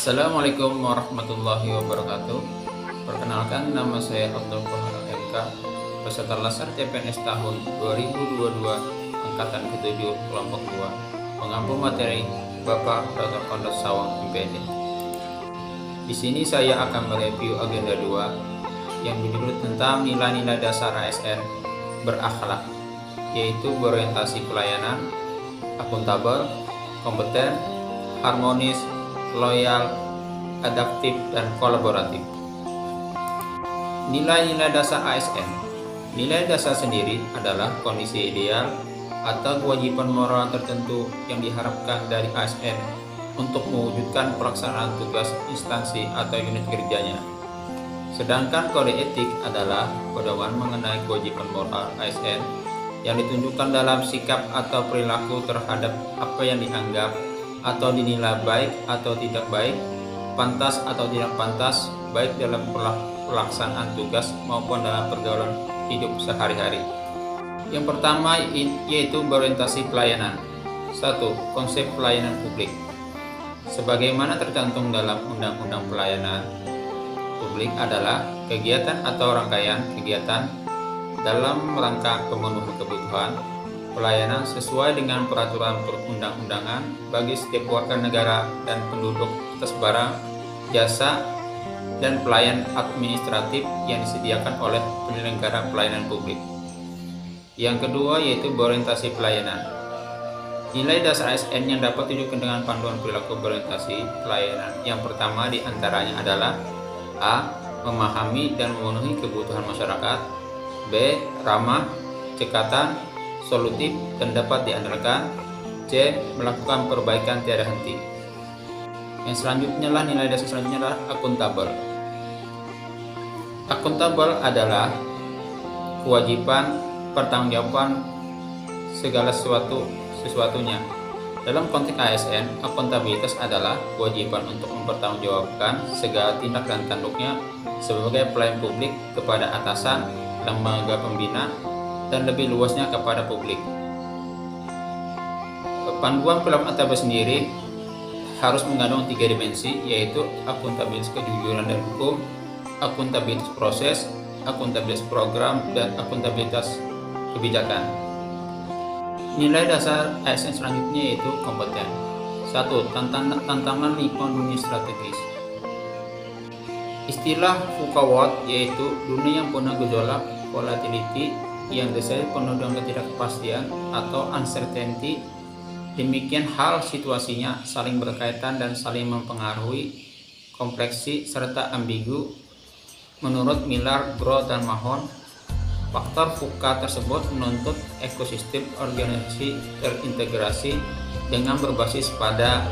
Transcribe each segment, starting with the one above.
Assalamualaikum warahmatullahi wabarakatuh. Perkenalkan, nama saya Abdul Qahar MK, peserta Laser CPNS tahun 2022 angkatan ke-7 kelompok 2, pengampu materi Bapak Dr. Kondos Sawang MPD. Di sini saya akan mereview agenda 2 yang berjudul tentang nilai-nilai dasar ASN berakhlak, yaitu berorientasi pelayanan, akuntabel, kompeten, harmonis, loyal, adaptif, dan kolaboratif. Nilai-nilai dasar ASN. Nilai dasar sendiri adalah kondisi ideal atau kewajiban moral tertentu yang diharapkan dari ASN untuk mewujudkan pelaksanaan tugas instansi atau unit kerjanya. Sedangkan kode etik adalah pedoman mengenai kewajiban moral ASN yang ditunjukkan dalam sikap atau perilaku terhadap apa yang dianggap atau dinilai baik atau tidak baik, pantas atau tidak pantas, baik dalam pelaksanaan tugas maupun dalam pergaulan hidup sehari-hari. Yang pertama yaitu berorientasi pelayanan. 1. Konsep pelayanan publik. Sebagaimana tercantum dalam Undang-Undang Pelayanan Publik adalah kegiatan atau rangkaian kegiatan dalam rangka pemenuhan kebutuhan pelayanan sesuai dengan peraturan perundang-undangan bagi setiap warga negara dan penduduk atas barang, jasa, dan pelayan administratif yang disediakan oleh penyelenggara pelayanan publik. Yang kedua yaitu berorientasi pelayanan. Nilai dasar ASN yang dapat ditunjukkan dengan panduan perilaku berorientasi pelayanan. Yang pertama diantaranya adalah A. Memahami dan memenuhi kebutuhan masyarakat. B. Ramah, cekatan, solutif, dan dapat diandalkan. C. Melakukan perbaikan tiada henti. Yang selanjutnya nilai dasar selanjutnya adalah akuntabel. Akuntabel adalah kewajiban pertanggungjawaban segala sesuatunya. Dalam konteks ASN, akuntabilitas adalah kewajiban untuk mempertanggungjawabkan segala tindak dan tanduknya sebagai pelayan publik kepada atasan, lembaga pembina, dan lebih luasnya kepada publik. Panduan perilaku akuntabel sendiri harus mengandung 3 dimensi, yaitu akuntabilitas kejujuran dan hukum, akuntabilitas proses, akuntabilitas program, dan akuntabilitas kebijakan. Nilai dasar ASN selanjutnya yaitu kompeten. 1. Tantangan lingkungan dunia strategis. Istilah VUCA World yaitu dunia yang penuh gejolak, volatility, yang disebut penuh dengan ketidakpastian atau uncertainty. Demikian hal situasinya saling berkaitan dan saling mempengaruhi, kompleksi serta ambigu. Menurut Miller, Groh, dan Mahon, faktor VUCA tersebut menuntut ekosistem organisasi terintegrasi dengan berbasis pada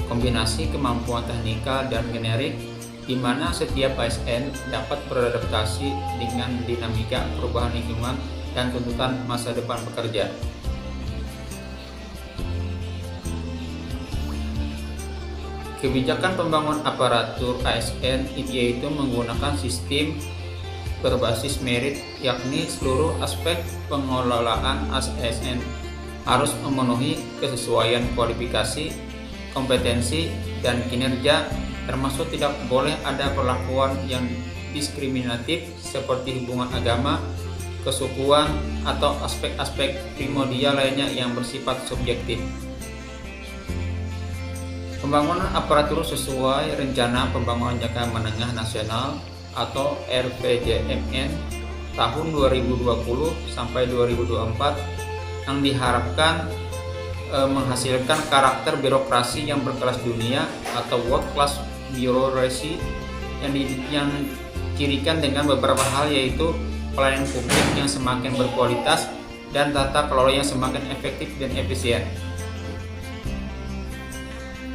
kombinasi kemampuan teknikal dan generik, di mana setiap ASN dapat beradaptasi dengan dinamika perubahan lingkungan dan tuntutan masa depan pekerja. Kebijakan pembangunan aparatur ASN yaitu menggunakan sistem berbasis merit, yakni seluruh aspek pengelolaan ASN harus memenuhi kesesuaian kualifikasi, kompetensi, dan kinerja, termasuk tidak boleh ada perlakuan yang diskriminatif seperti hubungan agama, kesukuan, atau aspek-aspek primordial lainnya yang bersifat subjektif. Pembangunan aparatur sesuai Rencana Pembangunan Jangka Menengah Nasional atau RPJMN tahun 2020 sampai 2024 yang diharapkan menghasilkan karakter birokrasi yang berkelas dunia atau world class bureaucracy yang dicirikan dengan beberapa hal, yaitu pelayanan publik yang semakin berkualitas dan tata kelola yang semakin efektif dan efisien.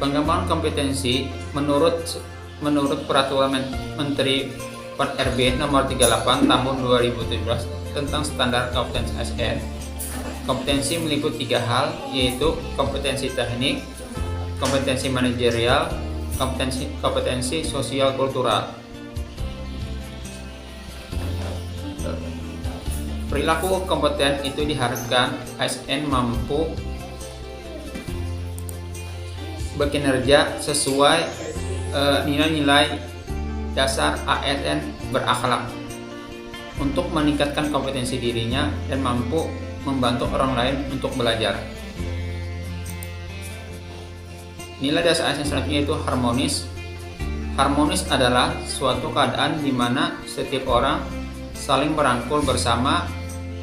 Pengembangan kompetensi menurut Peraturan Menteri PEN-RB Nomor 38 Tahun 2017 tentang Standar Kompetensi ASN. Kompetensi meliputi 3 hal, yaitu kompetensi teknik, kompetensi manajerial, kompetensi sosial kultural. Perilaku kompeten itu diharapkan ASN mampu bekinerja sesuai nilai-nilai dasar ASN berakhlak untuk meningkatkan kompetensi dirinya dan mampu membantu orang lain untuk belajar. Nilai dasar ASN selanjutnya itu harmonis. Harmonis adalah suatu keadaan di mana setiap orang saling merangkul bersama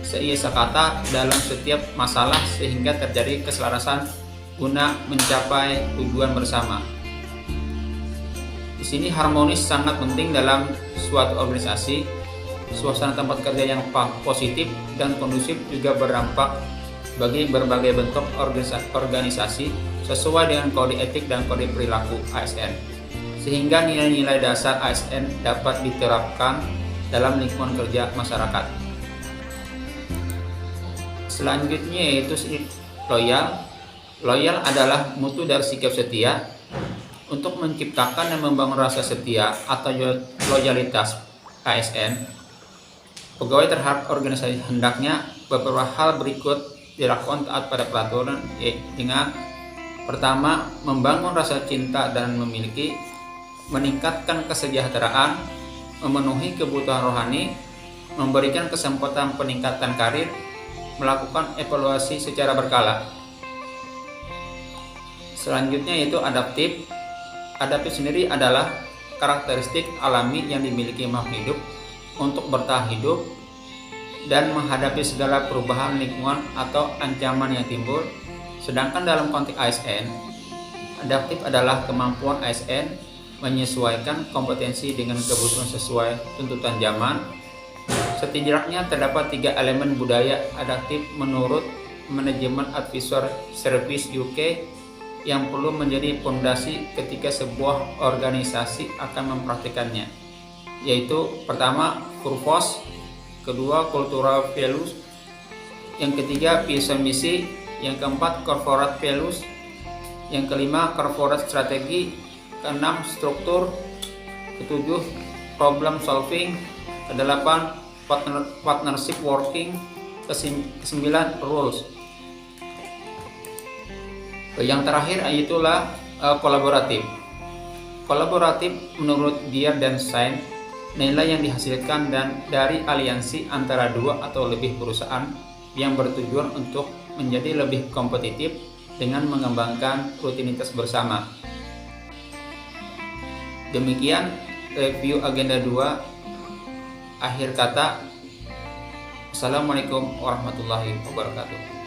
seia kata dalam setiap masalah sehingga terjadi keselarasan guna mencapai tujuan bersama. Di sini harmonis sangat penting dalam suatu organisasi. Suasana tempat kerja yang positif dan kondusif juga berdampak bagi berbagai bentuk organisasi sesuai dengan kode etik dan kode perilaku ASN, sehingga nilai-nilai dasar ASN dapat diterapkan dalam lingkungan kerja masyarakat. Selanjutnya yaitu loyal. Loyal adalah mutu dari sikap setia. Untuk menciptakan dan membangun rasa setia atau loyalitas ASN, pegawai terhadap organisasi hendaknya beberapa hal berikut dilakukan taat pada peraturan, dengan pertama, membangun rasa cinta dan memiliki, meningkatkan kesejahteraan, memenuhi kebutuhan rohani, memberikan kesempatan peningkatan karir, melakukan evaluasi secara berkala. Selanjutnya yaitu adaptif. Adaptif sendiri adalah karakteristik alami yang dimiliki makhluk hidup untuk bertahan hidup dan menghadapi segala perubahan lingkungan atau ancaman yang timbul. Sedangkan dalam konteks ASN, adaptif adalah kemampuan ASN menyesuaikan kompetensi dengan kebutuhan sesuai tuntutan zaman. Setidaknya terdapat 3 elemen budaya adaptif menurut manajemen advisor service UK yang perlu menjadi fondasi ketika sebuah organisasi akan mempraktikannya, yaitu pertama purpose, kedua cultural values, yang ketiga vision misi, yang keempat corporate values, yang kelima corporate strategi, keenam struktur, ketujuh problem solving, kedelapan partnership working, kesembilan rules. Yang terakhir itulah kolaboratif. Kolaboratif menurut Dear dan Sain, nilai yang dihasilkan dan dari aliansi antara 2 atau lebih perusahaan yang bertujuan untuk menjadi lebih kompetitif dengan mengembangkan rutinitas bersama. Demikian review agenda 2. Akhir kata, Assalamualaikum warahmatullahi wabarakatuh.